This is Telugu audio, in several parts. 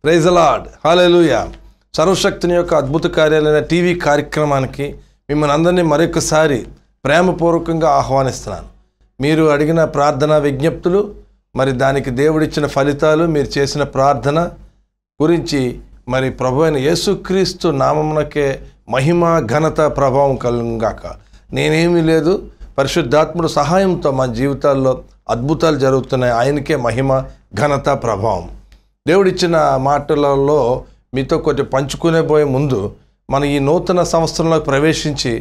ప్రైజ్ ది లార్డ్, హల్లెలూయా. సర్వశక్తుని యొక్క అద్భుత కార్యాలైన టీవీ కార్యక్రమానికి మిమ్మల్ని అందరినీ మరొకసారి ప్రేమపూర్వకంగా ఆహ్వానిస్తున్నాను. మీరు అడిగిన ప్రార్థన విజ్ఞప్తులు, మరి దానికి దేవుడిచ్చిన ఫలితాలు, మీరు చేసిన ప్రార్థన గురించి మరి ప్రభువైన యేసుక్రీస్తు నామమునకే మహిమ, ఘనత, ప్రభావం కలుగుగాక. నేనేమీ లేదు, పరిశుద్ధాత్ముడు సహాయంతో మా జీవితాల్లో అద్భుతాలు జరుగుతున్నాయి. ఆయనకే మహిమ, ఘనత, ప్రభావం. దేవుడిచ్చిన మాటలలో మీతో కొంచెం పంచుకునే పోయే ముందు, మన ఈ నూతన సంవత్సరంలో ప్రవేశించి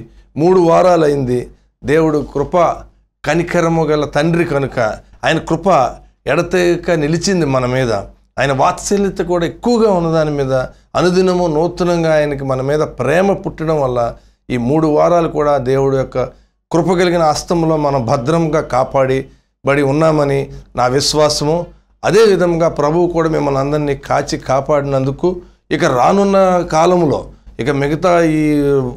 3 వారాలైంది. దేవుడు కృప కనికరము గల తండ్రి కనుక ఆయన కృప ఎడతెగక నిలిచింది మన మీద. ఆయన వాత్సల్యత కూడా ఎక్కువగా ఉన్నదాని మీద అనుదినము నూతనంగా ఆయనకి మన మీద ప్రేమ పుట్టడం వల్ల ఈ 3 వారాలు కూడా దేవుడు యొక్క కృప కలిగిన హస్తంలో మనం భద్రంగా కాపాడిబడి ఉన్నామని నా విశ్వాసము. అదేవిధంగా ప్రభువు కూడా మిమ్మల్ని అందరినీ కాచి కాపాడినందుకు ఇక రానున్న కాలంలో, ఇక మిగతా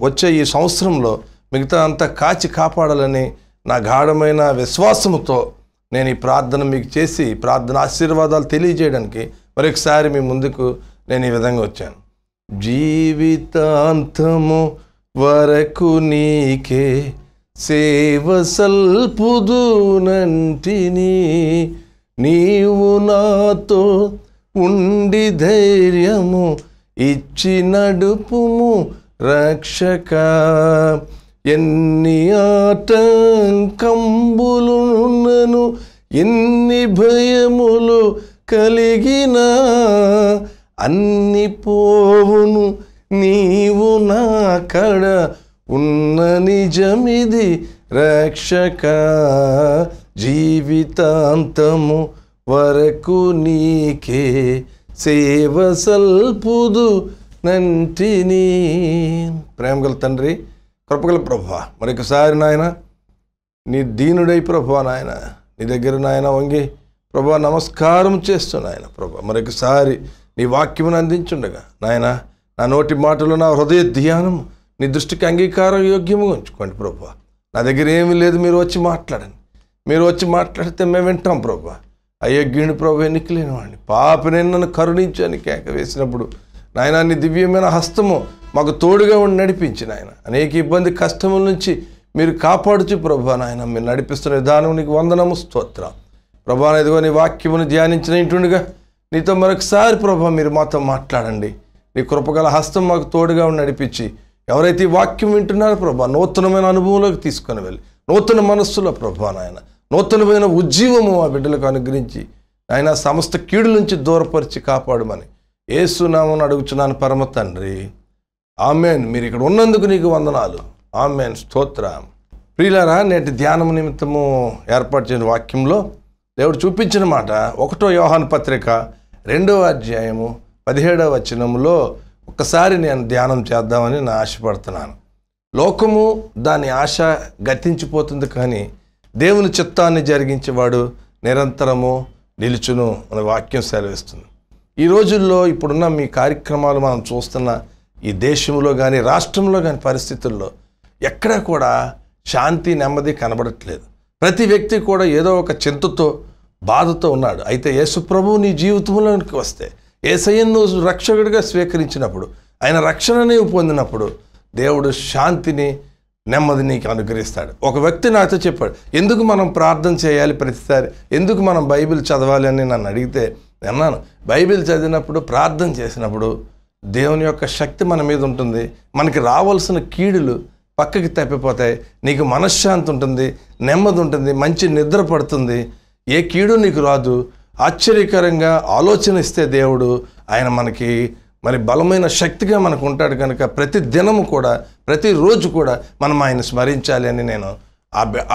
వచ్చే ఈ సంవత్సరంలో మిగతా అంతా కాచి కాపాడాలని నా గాఢమైన విశ్వాసముతో నేను ఈ ప్రార్థన మీకు చేసి ప్రార్థన ఆశీర్వాదాలు తెలియజేయడానికి మరొకసారి మీ ముందుకు నేను ఈ విధంగా వచ్చాను. జీవితాంతము వరకు నీకే సేవ సల్పుదునంటిని, నీవు నాతో ఉండి ధైర్యము ఇచ్చి నడుపుము రక్షక. ఎన్ని ఆటంకంబులున్నను, ఎన్ని భయములు కలిగినా అన్ని పోవును నీవు నా కడ ఉన్న నిజమిది రక్షక. జీవితాంతము వరకు నీకే సేవ సల్పుదు నంటిని. ప్రేమగల తండ్రి, కృపగల ప్రభువా, మరొకసారి నాయన నీ దీనుడై ప్రభువా నాయన నీ దగ్గర నాయన వంగి ప్రభువా నమస్కారం చేస్తున్నాయన ప్రభువా, మరొకసారి నీ వాక్యమును అందించుండగా నాయన నా నోటి మాటలు, నా హృదయ ధ్యానము నీ దృష్టికి అంగీకార యోగ్యము ఉంచుకోండి ప్రభువా. నా దగ్గర ఏమీ లేదు, మీరు వచ్చి మాట్లాడండి. మీరు వచ్చి మాట్లాడితే మేము వింటాం ప్రభువా. అయోగ్యుని ప్రభు, ఎన్నికలేని వాడిని, పాపిని నన్ను కరుణించని కేక వేసినప్పుడు నాయన నీ దివ్యమైన హస్తము మాకు తోడుగా ఉండి నడిపించి నాయన అనేక ఇబ్బంది కష్టముల నుంచి మీరు కాపాడుచు ప్రభువా నాయన మీరు నడిపిస్తున్న విధానం నీకు వందనము, స్తోత్రం ప్రభువా. ఇదిగో నీ వాక్యమును ధ్యానించిన ఇంటుండగా నీతో మరొకసారి ప్రభువా మీరు మాతో మాట్లాడండి. నీ కృపగల హస్తం మాకు తోడుగా ఉండి నడిపించి ఎవరైతే ఈ వాక్యం వింటున్నారో ప్రభువా నూతనమైన అనుభవంలోకి తీసుకొని వెళ్ళి నూతన మనస్సులో ప్రభువా నాయన నూతనమైన ఉజ్జీవము ఆ బిడ్డలకు అనుగ్రహించి ఆయన సమస్త కీడు నుంచి దూరపరిచి కాపాడమని యేసు నామమున అడుగుచున్నాను పరమ తండ్రి, ఆమెన్. మీరు ఇక్కడ ఉన్నందుకు నీకు వందనాలు, ఆమెన్, స్తోత్రం. ప్రియులారా, నేటి ధ్యానము నిమిత్తము ఏర్పాటు చేసిన వాక్యంలో దేవుడు చూపించిన మాట 1 యోహాను పత్రిక 2వ అధ్యాయము 17వ వచనములో ఒక్కసారి నేను ధ్యానం చేద్దామని నా ఆశపడుతున్నాను. లోకము దాని ఆశ గతించిపోతుంది, కానీ దేవుని చిత్తాన్ని జరిగించేవాడు నిరంతరము నిలుచును అనే వాక్యం సెలవిస్తుంది. ఈ రోజుల్లో ఇప్పుడున్న మీ కార్యక్రమాలు మనం చూస్తున్న ఈ దేశంలో కానీ రాష్ట్రంలో కానీ పరిస్థితుల్లో ఎక్కడా కూడా శాంతి, నెమ్మది కనబడట్లేదు. ప్రతి వ్యక్తి కూడా ఏదో ఒక చింతతో, బాధతో ఉన్నాడు. అయితే యేసు ప్రభువు నీ జీవితంలోకి వస్తే, యేసయ్యను నువ్వు రక్షకుడిగా స్వీకరించినప్పుడు, ఆయన రక్షణ నీవు పొందినప్పుడు దేవుడు శాంతిని, నెమ్మది నీకు అనుగ్రహిస్తాడు. ఒక వ్యక్తి నాతో చెప్పాడు, ఎందుకు మనం ప్రార్థన చేయాలి ప్రతిసారి, ఎందుకు మనం బైబిల్ చదవాలి అని నన్ను అడిగితే అన్నాను, బైబిల్ చదివినప్పుడు, ప్రార్థన చేసినప్పుడు దేవుని యొక్క శక్తి మన మీద ఉంటుంది. మనకి రావాల్సిన కీడులు పక్కకి తప్పిపోతాయి. నీకు మనశ్శాంతి ఉంటుంది, నెమ్మది ఉంటుంది, మంచి నిద్ర పడుతుంది, ఏ కీడు నీకు రాదు. ఆశ్చర్యకరంగా ఆలోచన ఇస్తే దేవుడు ఆయన మనకి మరి బలమైన శక్తిగా మనకు ఉంటాడు. కనుక ప్రతి దినము కూడా, ప్రతిరోజు కూడా మనం ఆయన స్మరించాలి అని నేను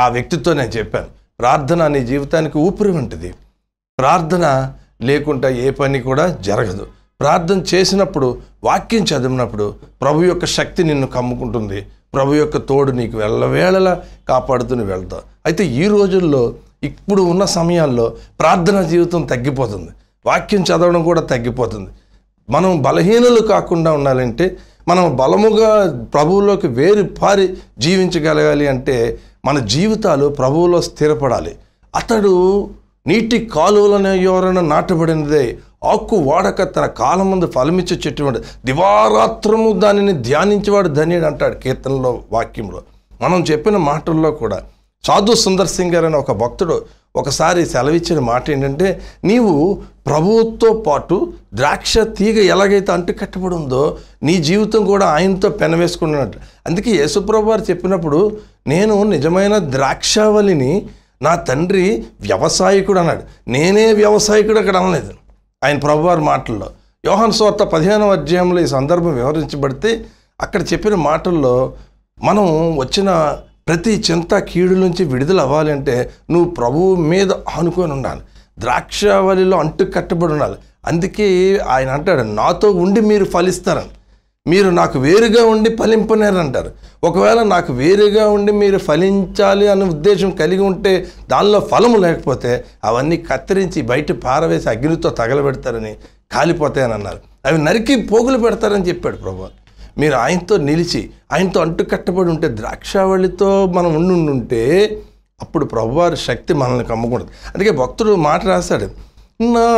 ఆ వ్యక్తితో నేను చెప్పాను. ప్రార్థన నీ జీవితానికి ఊపిరి వంటిది. ప్రార్థన లేకుండా ఏ పని కూడా జరగదు. ప్రార్థన చేసినప్పుడు, వాక్యం చదివినప్పుడు ప్రభు యొక్క శక్తి నిన్ను కమ్ముకుంటుంది. ప్రభు యొక్క తోడు నీకు వెళ్ళవేళలా కాపాడుతూ వెళ్తావు. అయితే ఈ రోజుల్లో, ఇప్పుడు ఉన్న సమయాల్లో ప్రార్థన జీవితం తగ్గిపోతుంది, వాక్యం చదవడం కూడా తగ్గిపోతుంది. మనం బలహీనులు కాకుండా ఉండాలంటే, మనం బలముగా ప్రభువులోకి పారి జీవించగలగాలి అంటే మన జీవితాలు ప్రభువులో స్థిరపడాలి. అతడు నీటి కాలువలను ఎవరైనా నాటబడినదే ఆకు వాడక తన కాలం ముందు ఫలమిచ్చే చెట్టు ఉంటుంది, దివారాత్రము దానిని ధ్యానించేవాడు ధన్యుడు అంటాడు కీర్తనలో, వాక్యంలో. మనం చెప్పిన మాటల్లో కూడా సాధు సుందర్ సింగ్ గారు అనే ఒక భక్తుడు ఒకసారి సెలవిచ్చిన మాట ఏంటంటే, నీవు ప్రభువుతో పాటు ద్రాక్ష తీగ ఎలాగైతే అంటుకట్టబడి ఉందో నీ జీవితం కూడా ఆయనతో పెనవేసుకున్నట్టు. అందుకే యేసుప్రభు వారు చెప్పినప్పుడు, నేను నిజమైన ద్రాక్షావళిని, నా తండ్రి వ్యవసాయకుడు అన్నాడు. నేనే వ్యవసాయకుడు అక్కడ అనలేదు ఆయన ప్రభువారి మాటల్లో. యోహాను సువార్త 15వ అధ్యాయంలో ఈ సందర్భం వివరించబడితే అక్కడ చెప్పిన మాటల్లో, మనం వచ్చిన ప్రతి చింత కీడు నుంచి విడుదల అవ్వాలి అంటే నువ్వు ప్రభువు మీద ఆనుకొని ఉండాలి, ద్రాక్షావళిలో అంటు కట్టబడి ఉండాలి. అందుకే ఆయన అంటాడు, నాతో ఉండి మీరు ఫలిస్తారని, మీరు నాకు వేరుగా ఉండి ఫలింపనేరు అంటారు. ఒకవేళ నాకు వేరుగా ఉండి మీరు ఫలించాలి అనే ఉద్దేశం కలిగి ఉంటే దానిలో ఫలము లేకపోతే అవన్నీ కత్తిరించి బయట పారవేసి అగ్నితో తగలబెడతారని, కాలిపోతాయని అన్నారు. అవి నరికి పోగులు పెడతారని చెప్పాడు ప్రభు. మీరు ఆయనతో నిలిచి ఆయనతో అంటు కట్టబడి ఉంటే, ద్రాక్షావళితో మనం ఉండుంటే అప్పుడు ప్రభువారి శక్తి మనల్ని కమ్మకూడదు. అందుకే భక్తుడు మాట రాశాడు, నా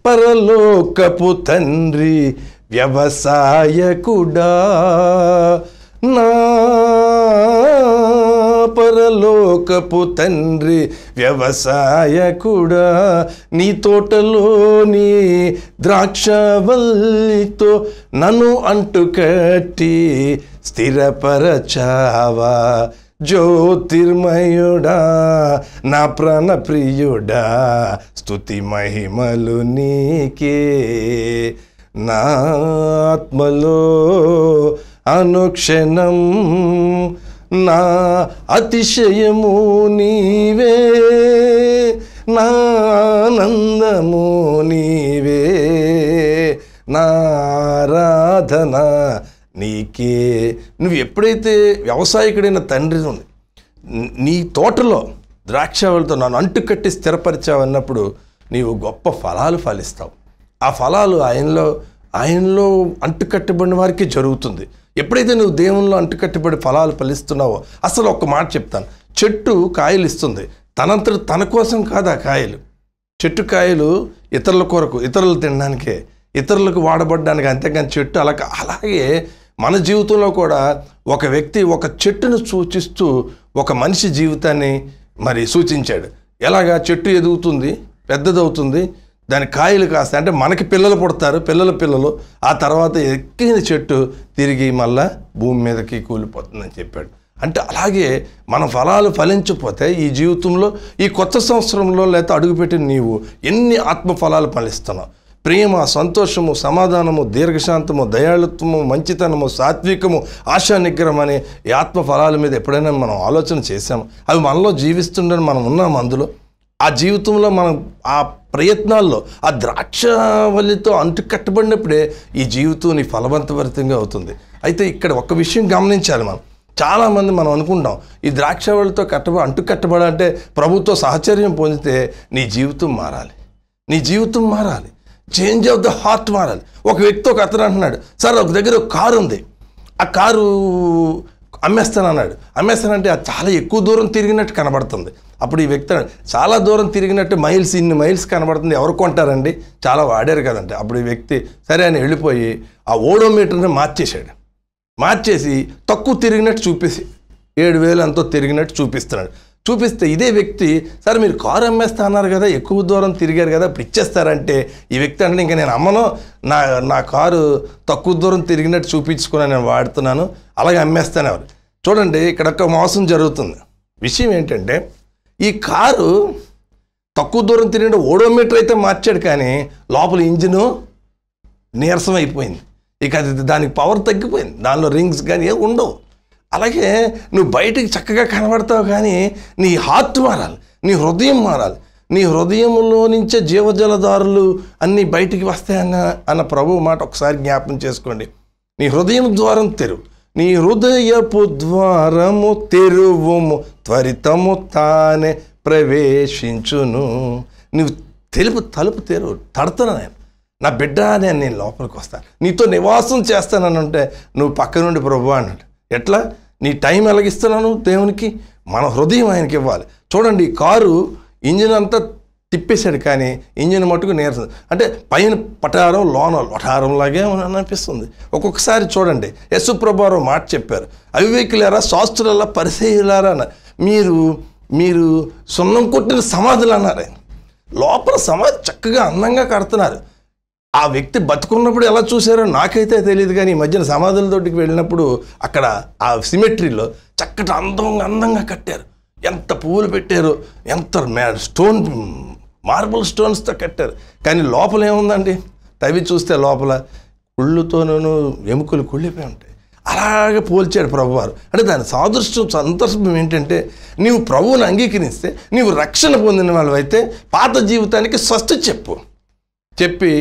పరలోకపు తండ్రి వ్యవసాయకుడా, నా పరలోకపు తండ్రి వ్యవసాయకుడా, నీ తోటలోని ద్రాక్షవల్లితో నన్ను అంటుకట్టి స్థిరపరచావా, జ్యోతిర్మయుడా నా ప్రాణప్రియుడా, స్తుతి మహిమలు నీకే, నా ఆత్మలో అనుక్షణం నా అతిశయము నీవే, నా ఆనందము నీవే, నా ఆరాధన నీకే. నువ్వు ఎప్పుడైతే వ్యవసాయకుడైన తండ్రి ఉంది, నీ తోటలో ద్రాక్షావళితో నన్ను అంటుకట్టి స్థిరపరిచావన్నప్పుడు నీవు గొప్ప ఫలాలు ఫలిస్తావు. ఆ ఫలాలు ఆయనలో అంటుకట్టబడిన వారికి జరుగుతుంది. ఎప్పుడైతే నువ్వు దేవునిలో అంటుకట్టబడి ఫలాలు ఫలిస్తున్నావో, అసలు ఒక్క మాట చెప్తాను, చెట్టు కాయలు ఇస్తుంది, తనంతట తన కోసం కాదు ఆ కాయలు. చెట్టు కాయలు ఇతరుల కొరకు, ఇతరులు తినడానికే, ఇతరులకు వాడబడడానికి, అంతేకాని చెట్టు అలాగే మన జీవితంలో కూడా ఒక వ్యక్తి ఒక చెట్టును సూచిస్తూ ఒక మనిషి జీవితాన్ని మరి సూచించాడు. ఎలాగా చెట్టు ఎదుగుతుంది, పెద్దదవుతుంది, దాని కాయలు కాస్తాయి, అంటే మనకి పిల్లలు పుడతారు, పిల్లలు ఆ తర్వాత ఎక్కిన చెట్టు తిరిగి మళ్ళా భూమి మీదకి కూలిపోతుందని చెప్పాడు. అంటే అలాగే మన ఫలాలు ఫలించకపోతే ఈ జీవితంలో, ఈ కొత్త సంవత్సరంలో లేకపోతే అడుగుపెట్టిన నీవు ఎన్ని ఆత్మ ఫలాలు ఫలిస్తున్నావు. ప్రేమ, సంతోషము, సమాధానము, దీర్ఘశాంతము, దయాళుత్వము, మంచితనము, సాత్వికము, ఆశా నిగ్రహం అనే ఈ ఆత్మ ఫలాల మీద ఎప్పుడైనా మనం ఆలోచన చేసాము? అవి మనలో జీవిస్తుండని మనం ఉన్నాము అందులో. ఆ జీవితంలో మనం ఆ ప్రయత్నాల్లో ఆ ద్రాక్షవల్లితో అంటుకట్టబడినప్పుడే ఈ జీవితం నీ ఫలవంతభరితంగా అవుతుంది. అయితే ఇక్కడ ఒక విషయం గమనించాలి. చాలామంది మనం అనుకుంటాం, ఈ ద్రాక్షవల్లితో అంటుకట్టబడాలంటే ప్రభుత్వ సాహచర్యం పొందితే నీ జీవితం మారాలి, నీ జీవితం మారాలి, చేంజ్ ఆఫ్ ద హార్ట్ మారాలి. ఒక వ్యక్తి ఒక అతను అంటున్నాడు, సార్ ఒక దగ్గర ఒక కారు ఉంది, ఆ కారు అమ్మేస్తానన్నాడు. అమ్మేస్తానంటే అది చాలా ఎక్కువ దూరం తిరిగినట్టు కనబడుతుంది. అప్పుడు ఈ వ్యక్తి చాలా దూరం తిరిగినట్టు ఇన్ని మైల్స్ కనబడుతుంది, ఎవరు కొంటారండి, చాలా వాడారు కదంటే. అప్పుడు ఈ వ్యక్తి సరే అని వెళ్ళిపోయి ఆ ఓడోమీటర్ని మార్చేసి తక్కువ తిరిగినట్టు చూపేసి 7,000 ఎంతో తిరిగినట్టు చూపిస్తే ఇదే వ్యక్తి, సరే మీరు కారు అమ్మేస్తా అన్నారు కదా, ఎక్కువ దూరం తిరిగారు కదా, ఇప్పుడు ఇచ్చేస్తారంటే ఈ వ్యక్తి అంటే ఇంకా నేను అమ్మను, నా కారు తక్కువ దూరం తిరిగినట్టు చూపించుకుని నేను వాడుతున్నాను, అలాగే అమ్మేస్తాను ఎవరు. చూడండి, ఇక్కడ ఒక మోసం జరుగుతుంది. విషయం ఏంటంటే, ఈ కారు తక్కువ దూరం తిరిగిన ఓడోమీటర్ అయితే మార్చాడు, కానీ లోపల ఇంజిను నీరసం అయిపోయింది. ఇక అది దానికి పవర్ తగ్గిపోయింది, దానిలో రింగ్స్ కానీ ఏమి ఉండవు. అలాగే నువ్వు బయటికి చక్కగా కనబడతావు, కానీ నీ హార్ట్ మారాలి, నీ హృదయం మారాలి. నీ హృదయంలో నుంచే జీవజలధారులు అన్నీ బయటికి వస్తాయన్న ప్రభు మాట ఒకసారి జ్ఞాపకం చేసుకోండి. నీ హృదయం ద్వారం తెరువు, నీ హృదయపు ద్వారము తెరువుము, త్వరితము తానే ప్రవేశించును. నువ్వు తలుపు తెరువు, తడతాను నేను, నా బిడ్డ నేను లోపలికి వస్తాను, నీతో నివాసం చేస్తానని అంటే నువ్వు పక్క నుండి ప్రభు అన్నాడు. ఎట్లా? నీ టైం ఎలాగిస్తున్నాను దేవునికి, మన హృదయం ఆయనకి ఇవ్వాలి. చూడండి, కారు ఇంజిన్ అంతా తిప్పేశాడు, కానీ ఇంజిన్ మట్టుకు నీరసం. అంటే పైన పటారం లోన లొటారంలాగే అనిపిస్తుంది. ఒక్కొక్కసారి చూడండి, యేసు ప్రభువారు మాట చెప్పారు, అవివేకులారా, శాస్త్రులారా, పరిసయ్యులారా మీరు సున్నం కొట్టిన సమాధులు అన్నారు. లోపల సమాధి చక్కగా అందంగా కడుతున్నారు. ఆ వ్యక్తి బతుకున్నప్పుడు ఎలా చూశారో నాకైతే తెలియదు, కానీ ఈ మధ్యన సమాధులతోటికి వెళ్ళినప్పుడు అక్కడ ఆ సిమెట్రీలో చక్కటి అందంగా కట్టారు. ఎంత పువ్వులు పెట్టారు, ఎంత మార్బుల్ స్టోన్స్తో కట్టారు. కానీ లోపల ఏముందండి? తవ్వి చూస్తే లోపల కుళ్ళుతోనూ ఎముకలు కుళ్ళిపోయి ఉంటాయి. అలాగే పోల్చాడు ప్రభువారు. అంటే దాని సందర్భం ఏంటంటే, నీవు ప్రభువుని అంగీకరిస్తే, నీవు రక్షణ పొందిన వాళ్ళవైతే పాత జీవితానికి స్వస్తి చెప్పి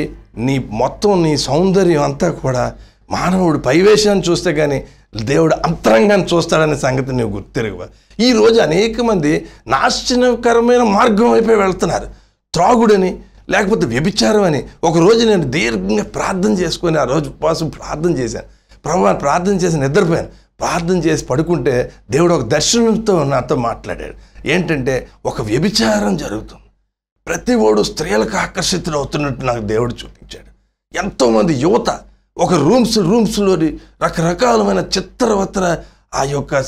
నీ సౌందర్యం అంతా కూడా మానవుడు పైవేశాన్ని చూస్తే కానీ దేవుడు అంతరంగాన్ని చూస్తాడనే సంగతి నీవు గుర్తిరగవా. ఈరోజు అనేక మంది నాశనకరమైన మార్గం వైపే వెళ్తున్నారు. త్రాగుడని, లేకపోతే వ్యభిచారం అని. ఒకరోజు నేను దీర్ఘంగా ప్రార్థన చేసుకొని, ఆ రోజు ఉపవాసం ప్రార్థన చేశాను. ప్రభువాన్ని ప్రార్థన చేసి నిద్రపోయాను. ప్రార్థన చేసి పడుకుంటే దేవుడు ఒక దర్శనంతో నాతో మాట్లాడాడు. ఏంటంటే, ఒక వ్యభిచారం జరుగుతుంది, ప్రతి ఓడు స్త్రీలకు ఆకర్షితులు అవుతున్నట్టు నాకు దేవుడు చూపించాడు. ఎంతోమంది యువత ఒక రూమ్స్లోని రకరకాలమైన చిత్రవత్తర ఆ యొక్క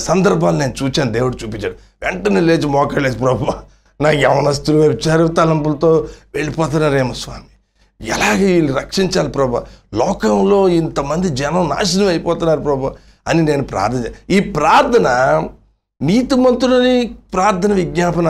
సందర్భాలు నేను చూశాను, దేవుడు చూపించాడు. వెంటనే లేచి మోకాళ్ళేసి, ప్రభువా, నా యవనస్తులు వ్యభిచార తలంపులతో వెళ్ళిపోతున్నారేమో స్వామి, ఎలాగే వీళ్ళు రక్షించాలి ప్రభా, లోకంలో ఇంతమంది జనం నాశనం అయిపోతున్నారు ప్రభా అని నేను ఈ ప్రార్థన నీతిమంతులని ప్రార్థన విజ్ఞాపన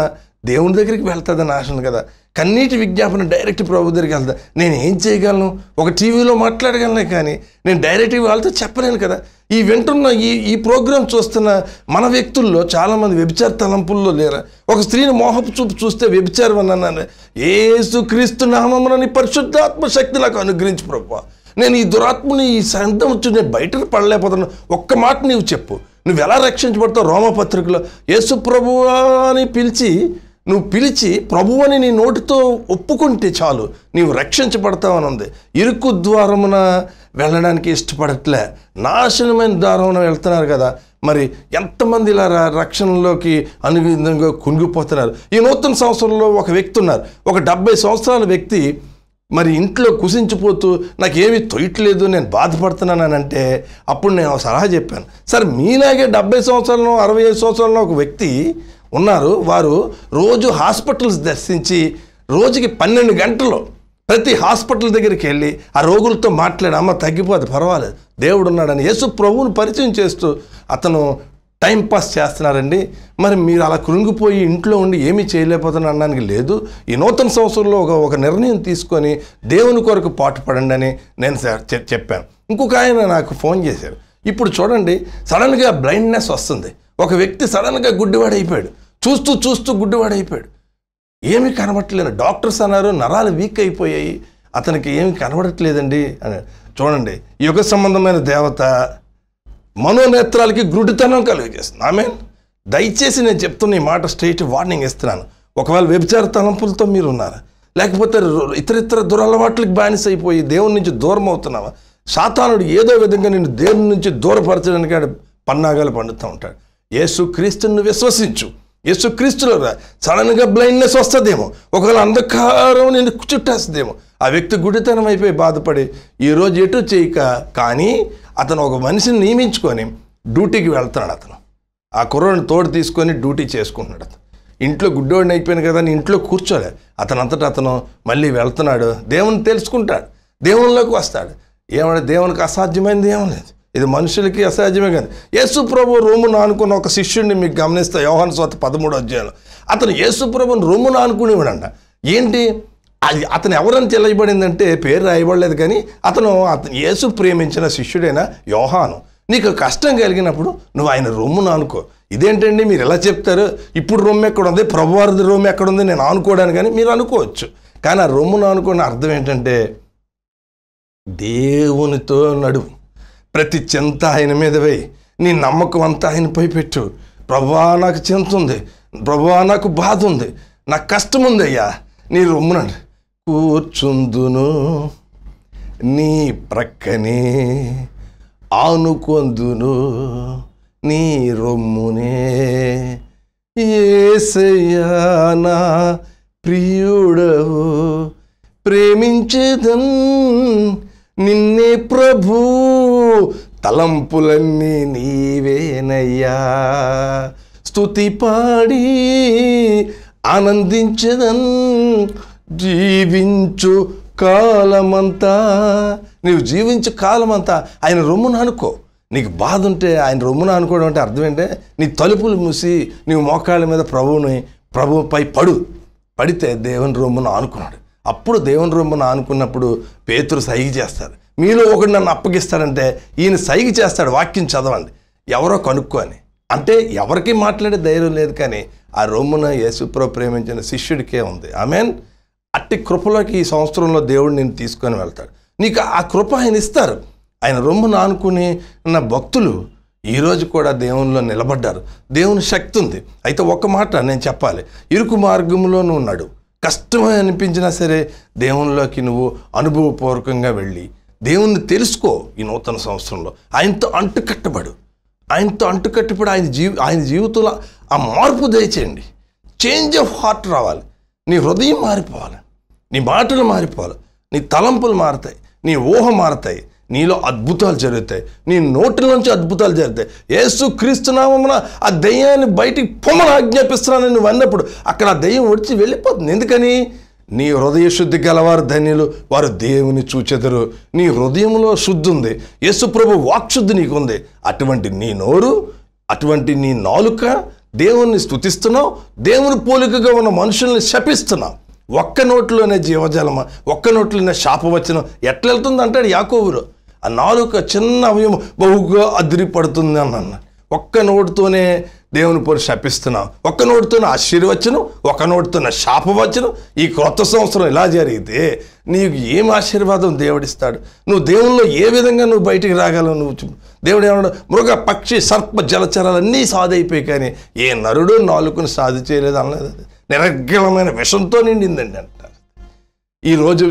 దేవుని దగ్గరికి వెళ్తుందని ఆశను కదా. కన్నీటి విజ్ఞాపన డైరెక్ట్ ప్రభు దగ్గరికి వెళ్తా. నేను ఏం చేయగలను? ఒక టీవీలో మాట్లాడగలనే, కానీ నేను డైరెక్ట్గా వాళ్ళతో చెప్పలేను కదా. ఈ వింటున్న ఈ ప్రోగ్రాం చూస్తున్న మన వ్యక్తుల్లో చాలామంది వ్యభిచార తలంపుల్లో లేరా? ఒక స్త్రీని మోహపు చూపు చూస్తే వ్యభిచారం అన్నాను. యేసుక్రీస్తు నామమున నీ పరిశుద్ధాత్మ శక్తి నాకు అనుగ్రహించు ప్రభువా, నేను ఈ దురాత్మని ఈ సంతం వచ్చి నేను బయటకు పడలేకపోతున్నాను. ఒక్క మాట నీవు చెప్పు, నువ్వు ఎలా రక్షించబడతావు? రోమపత్రికలో యేసు ప్రభువా అని నువ్వు పిలిచి ప్రభువని నీ నోటితో ఒప్పుకుంటే చాలు, నీవు రక్షించబడతావని ఉంది. ఇరుకు ద్వారమున వెళ్ళడానికి ఇష్టపడట్లే, నాశనమైన ద్వారమున వెళ్తున్నారు కదా. మరి ఎంతమంది ఇలా రక్షణలోకి అనుగుణంగా కుంగిపోతున్నారు. ఈ నూతన సంవత్సరంలో ఒక వ్యక్తి ఉన్నారు, ఒక 70 సంవత్సరాల వ్యక్తి, మరి ఇంట్లో కుసించిపోతూ నాకేమీ తొయ్యట్లేదు, నేను బాధపడుతున్నాను అంటే, అప్పుడు నేను సలహా చెప్పాను, సార్ మీలాగే 70 సంవత్సరాలను 65 సంవత్సరాలను ఒక వ్యక్తి ఉన్నారు. వారు రోజు హాస్పిటల్స్ దర్శించి రోజుకి 12 గంటలు ప్రతి హాస్పిటల్ దగ్గరికి వెళ్ళి ఆ రోగులతో మాట్లాడి, అమ్మ తగ్గిపోదు, పర్వాలేదు, దేవుడు ఉన్నాడని యేసు ప్రభువుని పరిచయం చేస్తూ అతను టైంపాస్ చేస్తున్నారండి. మరి మీరు అలా కృంగిపోయి ఇంట్లో ఉండి ఏమీ చేయలేకపోతున్నారు అనడానికి లేదు. ఈ నూతన సంవత్సరంలో ఒక నిర్ణయం తీసుకొని దేవుని కొరకు పాటుపడండి అని నేను చెప్పాను. ఇంకొక ఆయన నాకు ఫోన్ చేశారు. ఇప్పుడు చూడండి, సడన్గా బ్లైండ్నెస్ వస్తుంది. ఒక వ్యక్తి సడన్గా గుడ్డివాడైపోయాడు, చూస్తూ గుడ్డివాడైపోయాడు, ఏమీ కనబడట్లేదు. డాక్టర్స్ అన్నారు నరాలు వీక్ అయిపోయాయి, అతనికి ఏమి కనబడట్లేదండి అని. చూడండి, యుగ సంబంధమైన దేవత మనోనేత్రాలకి గుడ్డితనం కలుగజేస్తుంది. దయచేసి నేను చెప్తున్న ఈ మాట స్ట్రైట్ వార్నింగ్ ఇస్తున్నాను. ఒకవేళ వ్యభిచార తలంపులతో మీరు ఉన్నారా, లేకపోతే ఇతరితర దురలవాట్లకు బానిస అయిపోయి దేవుని నుంచి దూరం అవుతున్నావా, సాతానుడు ఏదో విధంగా నిన్ను దేవుని నుంచి దూరపరచడానికి పన్నాగాలు పండుతూ ఉంటాడు. యేసుక్రీస్తుని విశ్వసించు, యేసుక్రీస్తులో సడన్గా బ్లైండ్నెస్ వస్తుందేమో, ఒకవేళ అంధకారం నేను చుట్టేస్తుందేమో. ఆ వ్యక్తి గుడితనం అయిపోయి బాధపడి ఈరోజు ఎటు చేయక, కానీ అతను ఒక మనిషిని నియమించుకొని డ్యూటీకి వెళ్తున్నాడు. అతను ఆ కుర్రోడిని తోడు తీసుకొని డ్యూటీ చేసుకుంటున్నాడు. అతను ఇంట్లో గుడ్డోడిని అయిపోయింది కదా అని ఇంట్లో కూర్చోలే, అతనంతటా అతను మళ్ళీ వెళ్తున్నాడు. దేవుని తెలుసుకుంటాడు, దేవునిలోకి వస్తాడు. ఏమంటే దేవునికి అసాధ్యమైనది ఏమీ లేదు, ఇది మనుషులకి అసాధ్యమే కాదు. యేసు ప్రభు రొమ్మును ఆనుకున్న ఒక శిష్యుడిని మీకు గమనిస్తే యోహాను సువార్త 13వ అధ్యాయంలో అతను యేసు ప్రభుని రొమ్మును ఆనుకునేవాడంట. ఏంటి అది, అతను ఎవరని తెలియబడిందంటే పేరు రాయబడలేదు, కానీ అతను యేసు ప్రేమించిన శిష్యుడైన యోహాను. నీకు కష్టం కలిగినప్పుడు నువ్వు ఆయన రొమ్మును ఆనుకో. ఇదేంటండి మీరు ఎలా చెప్తారు, ఇప్పుడు రొమ్ము ఎక్కడ ఉంది, ప్రభువారి రొమ్ము ఎక్కడ ఉంది నేను ఆనుకోవడానికి కానీ మీరు అనుకోవచ్చు. కానీ ఆ రొమ్మును ఆనుకున్న అర్థం ఏంటంటే దేవునితో నడువు, ప్రతి చింత ఆయన మీద వేయి, నీ నమ్మకం అంతా ఆయనపై పెట్టు. ప్రభువా నాకు చింత ఉంది, ప్రభువా నాకు బాధ ఉంది, నాకు కష్టం ఉంది అయ్యా, నీ రొమ్మున కూర్చుందును, నీ ప్రక్కనే ఆనుకొందును, నీ రొమ్మునే యేసయ్యా నా ప్రియుడవు ప్రేమించేదన్ నిన్నే ప్రభు, తలంపులన్నీ నీవేనయ్యా. స్తుతి పాడి ఆనందించేదన్ జీవించు కాలమంతా. నీవు జీవించు కాలమంతా ఆయన రొమ్మున అనుకో. నీకు బాధ ఉంటే ఆయన రొమ్మున అనుకోవడం అంటే అర్థం ఏంటంటే నీ తలుపులు మూసి నీవు మోకాళ్ళ మీద ప్రభువుపై పడితే దేవుని రొమ్మున ఆనుకున్నాడు. అప్పుడు దేవుని రొమ్మున ఆనుకున్నప్పుడు పేతురు సైగ చేస్తాడు. మీలో ఒకడు నన్ను అప్పగిస్తాడంటే ఈయన సైగ చేస్తాడు. వాక్యం చదవండి, ఎవరో కనుక్కో అని. అంటే ఎవరికి మాట్లాడే ధైర్యం లేదు, కానీ ఆ రొమ్మున యేసుప్రభు ప్రేమించిన శిష్యుడికే ఉంది. ఆమెన్. అట్టి కృపలోకి ఈ సంవత్సరంలో దేవుడు నేను తీసుకొని వెళ్తాడు. నీకు ఆ కృప ఆయన ఇస్తారు. ఆయన రొమ్మున ఆనుకుని ఉన్న భక్తులు ఈరోజు కూడా దేవునిలో నిలబడ్డారు. దేవుని శక్తి ఉంది. అయితే ఒక మాట నేను చెప్పాలి, ఇరుకు మార్గంలో నువ్వు నడు, కష్టమని అనిపించినా సరే దేవునిలోకి నువ్వు అనుభవపూర్వకంగా వెళ్ళి దేవుణ్ణి తెలుసుకో. ఈ నూతన సంవత్సరంలో ఆయనతో అంటుకట్టబడు. ఆయన జీవితంలో ఆ మార్పు దయచేయండి. చేంజ్ ఆఫ్ హార్ట్ రావాలి. నీ హృదయం మారిపోవాలి, నీ మాటలు మారిపోవాలి, నీ తలంపులు మారుతాయి, నీ ఊహ మారుతాయి, నీలో అద్భుతాలు జరుగుతాయి, నీ నోటిలోంచి అద్భుతాలు జరుగుతాయి. యేసు క్రీస్తు నామమున ఆ దెయ్యాన్ని బయటికి పొమ్మని ఆజ్ఞాపిస్తున్నానని నువ్వు అన్నప్పుడు అక్కడ ఆ దెయ్యం వచ్చి వెళ్ళిపోతుంది. ఎందుకని? నీ హృదయ శుద్ధి గలవారు ధన్యులు, వారు దేవుని చూచెదరు. నీ హృదయంలో శుద్ధి ఉంది, యేసు ప్రభు వాక్శుద్ధి నీకు ఉంది. అటువంటి నీ నోరు, అటువంటి నీ నాలుక దేవుణ్ణి స్తుతిస్తున్నావు, దేవుని పోలికగా ఉన్న మనుషుల్ని శపిస్తున్నావు. ఒక్క నోట్లోనే జీవజలమా, ఒక్క నోట్లోనే శాపవచనం ఎట్లా వెళ్తుంది అంటాడు యాకోబులో. ఆ నాలుక చిన్న అవయవం బహుగా అదిరిపడుతుంది అన్న. ఒక్క నోటితోనే దేవుని పోలి శపిస్తున్నావు, ఒక్క నోటితోనే ఆశీర్వచనం, ఒక్క నోటితోనే శాపవచనం. ఈ కొత్త సంవత్సరం ఇలా జరిగితే నీకు ఏం ఆశీర్వాదం దేవుడిస్తాడు? నువ్వు దేవుల్లో ఏ విధంగా నువ్వు బయటికి రాగలవు? దేవుడు ఏమన్నాడు? మృగ పక్షి సర్ప జలచరాలన్నీ సాధైపోయి, కానీ ఏ నరుడు నాలుకను సాధి చేయలేదు అనలేదు. నిరర్గళమైన విషంతో నిండిందండి అంటారు. ఈరోజు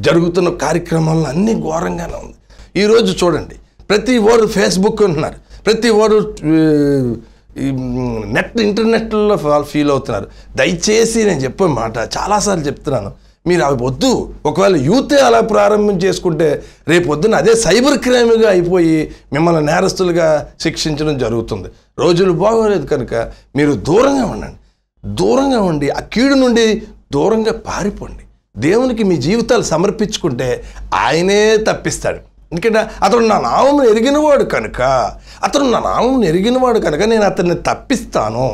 జరుగుతున్న కార్యక్రమాలను అన్నీ ఘోరంగానే ఉంది. ఈరోజు చూడండి, ప్రతి వారు ఫేస్బుక్ ఉంటున్నారు, ప్రతి వారు ఇంటర్నెట్లో ఫీల్ అవుతున్నారు. దయచేసి నేను చెప్పే మాట చాలాసార్లు చెప్తున్నాను, మీరు అవి వద్దు. ఒకవేళ యూతే అలా ప్రారంభం చేసుకుంటే రేపు పొద్దున్న అదే సైబర్ క్రైమ్గా అయిపోయి మిమ్మల్ని నేరస్తులుగా శిక్షించడం జరుగుతుంది. రోజులు బాగోలేదు కనుక మీరు దూరంగా ఉండి ఆ కీడు నుండి దూరంగా పారిపోండి. దేవునికి మీ జీవితాలు సమర్పించుకుంటే ఆయనే తప్పిస్తాడు. ఎందుకంటే అతడు నా నామం ఎరిగినవాడు కనుక నేను అతన్ని తప్పిస్తాను,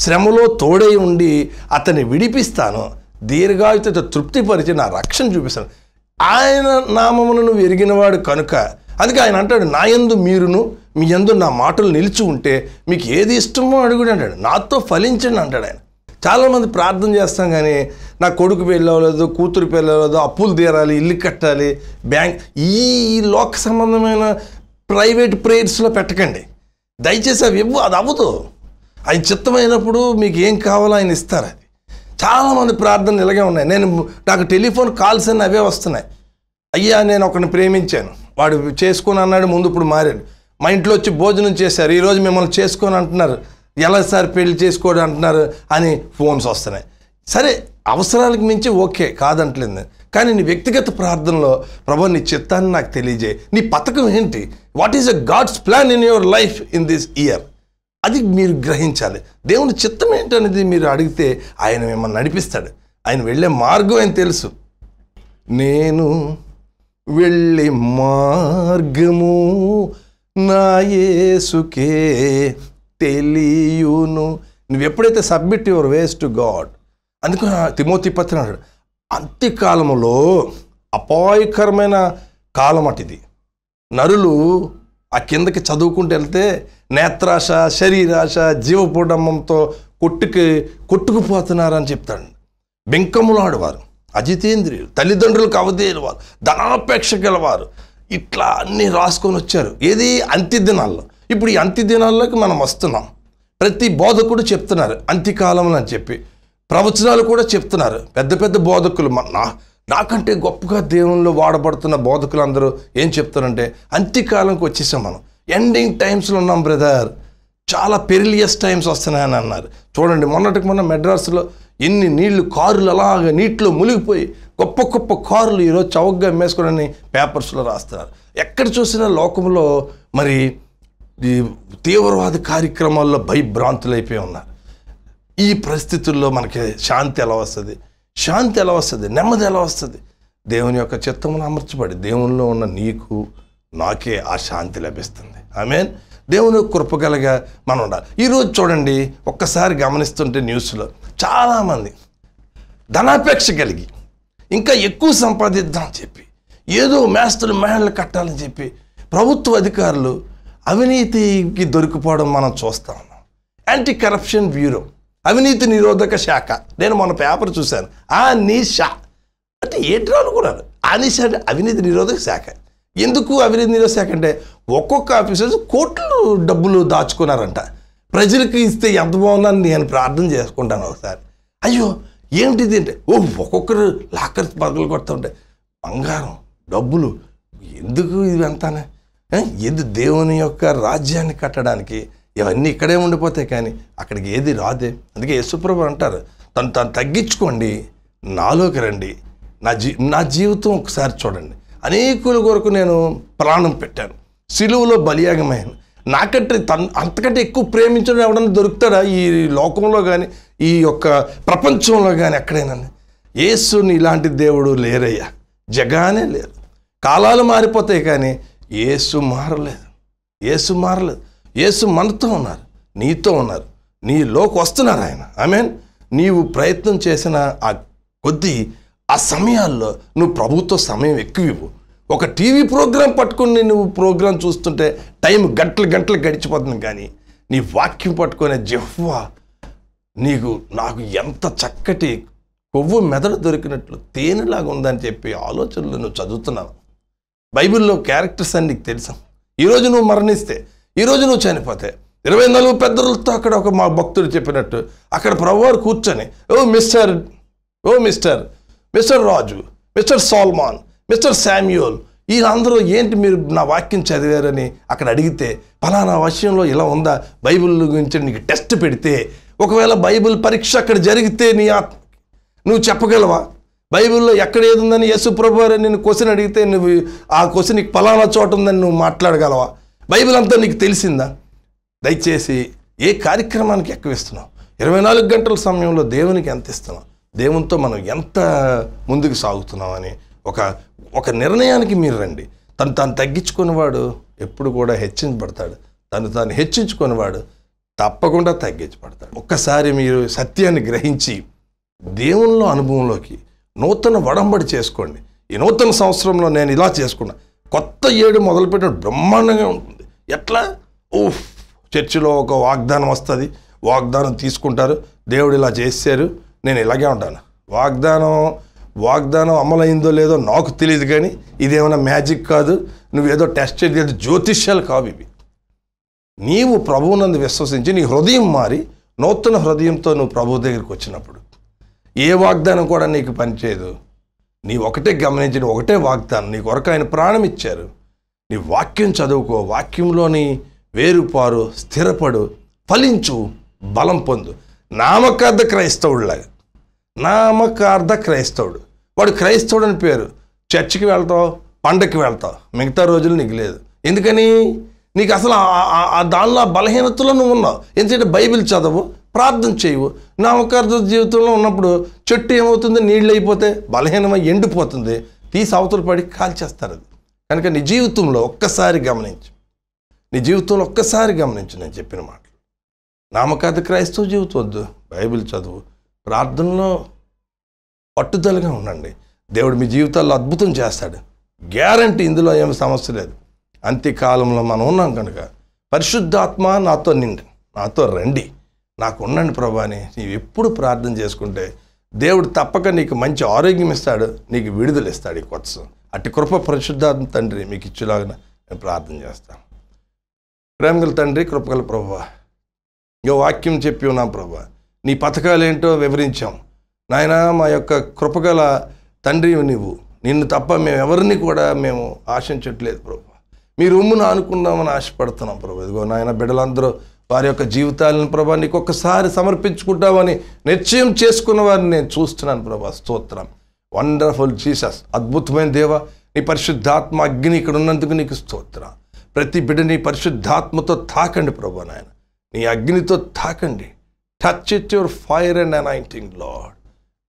శ్రమలో తోడై ఉండి అతన్ని విడిపిస్తాను, దీర్ఘాయుత తృప్తిపరిచి నా రక్షణ చూపిస్తాను. ఆయన నామమును నువ్వు ఎరిగినవాడు కనుక, అందుకే ఆయన అంటాడు, నా యందు మీరును మీ యందు నా మాటలు నిలిచి ఉంటే మీకు ఏది ఇష్టమో అడుగుడు అంటాడు, నాతో ఫలించండి అంటాడు ఆయన. చాలామంది ప్రార్థన చేస్తాం, కానీ నా కొడుకు పెళ్ళవలేదు, కూతురు పెళ్ళవలేదు, అప్పులు తీరాలి, ఇల్లు కట్టాలి, బ్యాంక్, ఈ లోక సంబంధమైన ప్రైవేట్ ప్రేయర్స్లో పెట్టకండి దయచేసి. అవి అది అవ్వదు. ఆయన చిత్తమైనప్పుడు మీకు ఏం కావాలో ఆయన ఇస్తారు. అది చాలామంది ప్రార్థనలు ఇలాగే ఉన్నాయి. నాకు టెలిఫోన్ కాల్స్ అన్నీ అవే వస్తున్నాయి. అయ్యా నేను ఒకరిని ప్రేమించాను, వాడు చేసుకొని అన్నాడు, ముందు ఇప్పుడు మారాడు, మా ఇంట్లో వచ్చి భోజనం చేశారు, ఈరోజు మిమ్మల్ని చేసుకొని అంటున్నారు, ఎలా సార్ పెళ్లి చేసుకోవడం అంటున్నారు అని ఫోన్స్ వస్తున్నాయి. సరే, అవసరాలకు మించి ఓకే కాదంటలేదు, కానీ నీ వ్యక్తిగత ప్రార్థనలో ప్రభు నీ చిత్తాన్ని నాకు తెలియజేయి, నీ పథకం ఏంటి, what is a God's plan in your life in this year, అది మీరు గ్రహించాలి. దేవుని చిత్తం ఏంటనేది మీరు అడిగితే ఆయన మిమ్మల్ని నడిపిస్తాడు. ఆయన వెళ్ళే మార్గం ఆయన తెలుసు. నేను వెళ్ళే మార్గము నా యేసుకే తెలియును. నువ్వు ఎప్పుడైతే submit your ways to God, అందుకు తిమోతి పత్రిక అన్నాడు, అంత్యకాలములో అపాయకరమైన కాలం అటిది. నరులు ఆ కిందకి చదువుకుంటూ వెళ్తే నేత్రాశ, శరీరాశ, జీవపుడంబంతో కొట్టుకుపోతున్నారని చెప్తాడు. బెంకములాడువారు, అజితేంద్రియులు, తల్లిదండ్రులకు అవధేయులు వారు, ధనాపేక్ష గలవారు, ఇట్లా అన్నీ రాసుకొని వచ్చారు. ఏది? అంత్య దినాల్లో. ఇప్పుడు ఈ అంత్య దినాల్లోకి మనం వస్తున్నాం. ప్రతి బోధకుడు చెప్తున్నారు అంత్యకాలం అని చెప్పి, ప్రవచనాలు కూడా చెప్తున్నారు. పెద్ద పెద్ద బోధకులు, నాకంటే గొప్పగా దేవుల్లో వాడబడుతున్న బోధకులు అందరూ ఏం చెప్తారంటే అంత్యకాలంకి వచ్చేసాం, మనం ఎండింగ్ టైమ్స్లో ఉన్నాం బ్రదర్, చాలా పెరిలియస్ టైమ్స్ వస్తున్నాయని అన్నారు. చూడండి, మొన్న మెడ్రాస్లో ఎన్ని నీళ్లు, కారులు అలాగా నీటిలో మునిగిపోయి గొప్ప గొప్ప కారులు ఈరోజు చౌకగా అమ్మేసుకోవడానికి పేపర్స్లో రాస్తున్నారు. ఎక్కడ చూసినా లోకంలో మరి ఈ తీవ్రవాద కార్యక్రమాల్లో భయభ్రాంతులైపోయి ఉన్నారు. ఈ పరిస్థితుల్లో మనకి శాంతి ఎలా వస్తుంది? శాంతి ఎలా వస్తుంది? నెమ్మది ఎలా వస్తుంది? దేవుని యొక్క చిత్తమును అమర్చబడి దేవునిలో ఉన్న నీకు నాకే ఆ శాంతి లభిస్తుంది. ఆమేన్. దేవుని కృపగలగా మనం ఉండాలి. ఈరోజు చూడండి, ఒక్కసారి గమనిస్తుంటే న్యూస్లో చాలామంది ధనాపేక్ష కలిగి ఇంకా ఎక్కువ సంపాదిద్దామని చెప్పి, ఏదో మేస్తలు మేడలు కట్టాలని చెప్పి ప్రభుత్వ అధికారులు అవినీతికి దొరికిపోవడం మనం చూస్తా ఉన్నాం. యాంటీ కరప్షన్ బ్యూరో, అవినీతి నిరోధక శాఖ. నేను మన పేపర్ చూశాను, ANISHA అంటే ఏంటో అనుకున్నాను. ANISHA అంటే అవినీతి నిరోధక శాఖ. ఎందుకు అవినీతి నిరోధక శాఖ అంటే ఒక్కొక్క ఆఫీసర్స్ కోట్లు డబ్బులు దాచుకున్నారంట. ప్రజలకు ఇస్తే ఎంత బాగుందని నేను ప్రార్థన చేసుకుంటాను ఒకసారి. అయ్యో ఏమిటిది అంటే, ఒక్కొక్కరు లాకర్స్ పగలు కొడుతుంటే బంగారం డబ్బులు ఎందుకు ఇవంతానే? ఏది దేవుని యొక్క రాజ్యాన్ని కట్టడానికి ఇవన్నీ ఇక్కడే ఉండిపోతాయి, కానీ అక్కడికి ఏది రాదే. అందుకే యేసుప్రభు అంటారు, తను తగ్గించుకోండి, నాలోకి రండి. నా జీవితం ఒకసారి చూడండి. అనేకుల కొరకు నేను ప్రాణం పెట్టాను, సిలువలో బలియాగమయ్యాను. నాకంటే అంతకంటే ఎక్కువ ప్రేమించడం ఎవడన్నా దొరుకుతాడా ఈ లోకంలో కానీ ఈ యొక్క ప్రపంచంలో కానీ ఎక్కడైనా? యేసుని ఇలాంటి దేవుడు లేరయ్యా, జగానే లేరు. కాలాలు మారిపోతాయి కానీ యేసు మారలేదు. యేసు మారలేదు. యేసు మనతో ఉన్నారు, నీతో ఉన్నారు, నీలోకి వస్తున్నారు ఆయన. ఆమేన్. నీవు ప్రయత్నం చేసిన ఆ కొద్దీ ఆ సమయాల్లో నువ్వు ప్రభుత్వ సమయం ఎక్కువ ఇవ్వు. ఒక టీవీ ప్రోగ్రాం పట్టుకుని నువ్వు ప్రోగ్రాం చూస్తుంటే టైం గంటలు గంటలు గడిచిపోతుంది, కానీ నీ వాక్యం పట్టుకునే జిహ్వా నాకు ఎంత చక్కటి కొవ్వు మెదడు దొరికినట్లు తేనెలాగా ఉందని చెప్పి ఆలోచనలు నువ్వు చదువుతున్నావు. బైబిల్లో క్యారెక్టర్స్ అని నీకు తెలుసు. ఈరోజు నువ్వు మరణిస్తే, ఈరోజు నువ్వు చనిపోతే 24 పెద్దలతో అక్కడ ఒక మా భక్తుడు చెప్పినట్టు అక్కడ ప్రభువారు కూర్చొని మిస్టర్ రాజు, మిస్టర్ సాల్మాన్, మిస్టర్ శామ్యూల్, వీళ్ళందరూ ఏంటి మీరు నా వాక్యం చదివారని అక్కడ అడిగితే, ఫలానా విషయంలో ఇలా ఉందా బైబిల్ గురించి నీకు టెస్ట్ పెడితే, ఒకవేళ బైబిల్ పరీక్ష అక్కడ జరిగితే నువ్వు చెప్పగలవా? బైబిల్లో ఎక్కడ ఏది ఉందని యేసు ప్రభువారు నేను క్వశ్చన్ అడిగితే నువ్వు ఆ క్వశ్చన్ నీకు ఫలానా చోట ఉందని నువ్వు మాట్లాడగలవా? బైబిల్ అంతా నీకు తెలిసిందా? దయచేసి ఏ కార్యక్రమానికి ఎక్కువ ఇస్తున్నావు? 24 గంటల సమయంలో దేవునికి ఎంత ఇస్తున్నావు? దేవునితో మనం ఎంత ముందుకు సాగుతున్నామని ఒక నిర్ణయానికి మీరు రండి. తాను తగ్గించుకునేవాడు ఎప్పుడు కూడా హెచ్చించబడతాడు. తాను హెచ్చించుకునేవాడు తప్పకుండా తగ్గించబడతాడు. ఒక్కసారి మీరు సత్యాన్ని గ్రహించి దేవునిలో అనుభవంలోకి నూతన వడంబడి చేసుకోండి. ఈ నూతన సంవత్సరంలో నేను ఇలా చేసుకున్నా, కొత్త ఏడు మొదలుపెట్టిన బ్రహ్మాండంగా ఉంటుంది. ఎట్లా? చర్చిలో ఒక వాగ్దానం వస్తుంది, వాగ్దానం తీసుకుంటారు, దేవుడు ఇలా చేశారు, నేను ఇలాగే ఉంటాను. వాగ్దానం అమలైందో లేదో నాకు తెలియదు, కానీ ఇదేమైనా మ్యాజిక్ కాదు, నువ్వేదో టెస్ట్ చేసేది జ్యోతిష్యాలు కావు ఇవి. నీవు ప్రభువునందు విశ్వసించి నీ హృదయం మారి నూతన హృదయంతో నువ్వు ప్రభువు దగ్గరికి వచ్చినప్పుడు ఏ వాగ్దానం కూడా నీకు పనిచేయదు. నీ ఒకటే గమనించిన ఒకటే వాగ్దానం, నీ కొరకు ఆయన ప్రాణం ఇచ్చారు. నీ వాక్యం చదువుకో, వాక్యంలోని వేరుపారు, స్థిరపడు, ఫలించు, బలం పొందు. నామకార్థ క్రైస్తవుడిలాగా, నామకార్థ క్రైస్తవుడు. వాడు క్రైస్తవుడు అని పేరు. చర్చికి వెళ్తావు, పండగకి వెళ్తావు, మిగతా రోజులు నీకు లేదు. ఎందుకని? నీకు అసలు దానిలో బలహీనతలో నువ్వు ఉన్నావు. ఎందుకంటే బైబిల్ చదవు, ప్రార్థన చేయవు. నామకార్థ జీవితంలో ఉన్నప్పుడు చెట్టు ఏమవుతుంది? నీళ్ళు అయిపోతే బలహీనమై ఎండిపోతుంది, తీసి అవతల పడి కాల్చేస్తారు అది. కనుక నీ జీవితంలో ఒక్కసారి గమనించు, నేను చెప్పిన మాటలు. నామకార్థ క్రైస్తవ జీవితం వద్దు, బైబిల్ చదువు, ప్రార్థనలో పట్టుదలగా ఉండండి. దేవుడు మీ జీవితాల్లో అద్భుతం చేస్తాడు, గ్యారంటీ. ఇందులో ఏమి సమస్య లేదు. అంత్యకాలంలో మనం ఉన్నాం కనుక పరిశుద్ధాత్మ నాతో రండి, నాకు ఉండండి ప్రభా అని నీవు ఎప్పుడు ప్రార్థన చేసుకుంటే దేవుడు తప్పక నీకు మంచి ఆరోగ్యం ఇస్తాడు, నీకు విడుదల ఇస్తాడు. ఈ కొత్త అట్టి కృప పరిశుద్ధాత్మ తండ్రి మీకు ఇచ్చేలాగా నేను ప్రార్థన చేస్తాను. ప్రేమగల తండ్రి, కృపగల ప్రభువా, ఇంకో వాక్యం చెప్పి ఉన్నాం ప్రభా, నీ పథకాలు ఏంటో వివరించాం నాయన. మా యొక్క కృపగల తండ్రి నీవు, నిన్ను తప్ప మేము ఎవరిని కూడా మేము ఆశించట్లేదు ప్రభా. మీ రొమ్మును ఆనుకుందామని ఆశపడుతున్నాం ప్రభు. ఇదిగో నాయన, బిడ్డలందరూ వారి యొక్క జీవితాలను ప్రభా నీకు ఒక్కసారి సమర్పించుకుంటామని నిశ్చయం చేసుకున్న వారిని నేను చూస్తున్నాను ప్రభా. స్తోత్రం. Wonderful Jesus. అద్భుతమైన దేవ, నీ పరిశుద్ధాత్మ అగ్ని ఇక్కడ ఉన్నందుకు నీకు స్తోత్రం. ప్రతి బిడ్డని పరిశుద్ధాత్మతో తాకండి ప్రభా నాయన, నీ అగ్నితో తాకండి. Touch it your fire and anointing Lord.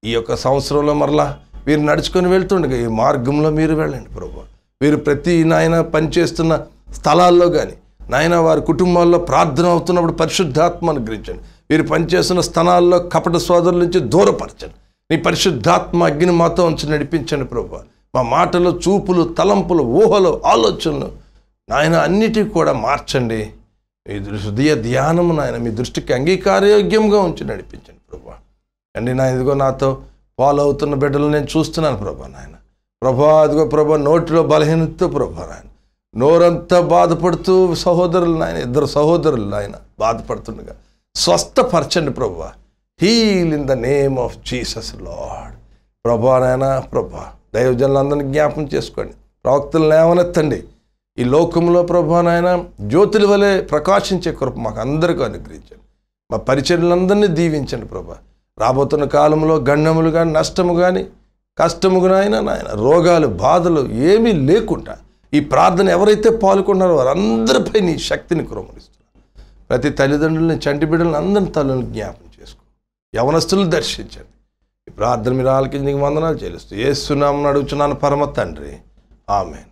ఈ యొక్క సంవత్సరంలో మరలా వీరు నడుచుకొని వెళ్తుండగా ఈ మార్గంలో మీరు వెళ్ళండి ప్రభా. వీరు ప్రతి నాయన పనిచేస్తున్న స్థలాల్లో కానీ నాయన వారి కుటుంబాల్లో ప్రార్థన అవుతున్నప్పుడు పరిశుద్ధాత్మ అనుగ్రహించండి. వీరు పనిచేస్తున్న స్థలాల్లో కపట సోదరుల నుంచి దూరపరచండి. నీ పరిశుద్ధాత్మ అగ్ని మాతో ఉంచి నడిపించండి ప్రభా. మా మాటలు, చూపులు, తలంపులు, ఊహలు, ఆలోచనలు నాయన అన్నిటికీ కూడా మార్చండి. మీ హృదయ ధ్యానము నాయన మీ దృష్టికి అంగీకారయోగ్యంగా ఉంచి నడిపించండి ప్రభా. అండి నా ఇదిగో నాతో ఫాలో అవుతున్న బిడ్డలు నేను చూస్తున్నాను ప్రభా నాయన. ప్రభా అదిగో ప్రభా నోటిలో బలహీనతతో ప్రభా నాయన నోరంతా బాధపడుతూ సహోదరులు నాయన, ఇద్దరు సహోదరులు నాయన బాధపడుతుండగా స్వస్థపరచండి ప్రభా. Heal in the name of Jesus Lord. ప్రభా నాయన ప్రభా దైవజనులందరినీ జ్ఞాపం చేసుకోండి. ప్రవక్తలను లేవనెత్తండి. ఈ లోకంలో ప్రభా నాయన జ్యోతుల వలె ప్రకాశించే కృప మాకు అందరికీ అనుగ్రహించండి. మా పరిచర్యలందరినీ దీవించండి ప్రభా. రాబోతున్న కాలంలో గండములు కానీ, నష్టము కానీ, కష్టము నాయన రోగాలు, బాధలు ఏమీ లేకుండా ఈ ప్రార్థన ఎవరైతే పాల్గొన్నారో వారందరిపై నీ శక్తిని కుమ్మరిస్తున్నారు. ప్రతి తల్లిదండ్రులని, చంటి బిడ్డలను అందరి తల్లులను జ్ఞాపం చేసుకో. యవనస్తులను దర్శించండి. ఈ ప్రార్థన మీరు ఆలకించి నీకు వందనాలు చెల్లిస్తూ యేసు నామమున అడుగుచున్నాను పరమ తండ్రి. ఆమేన్.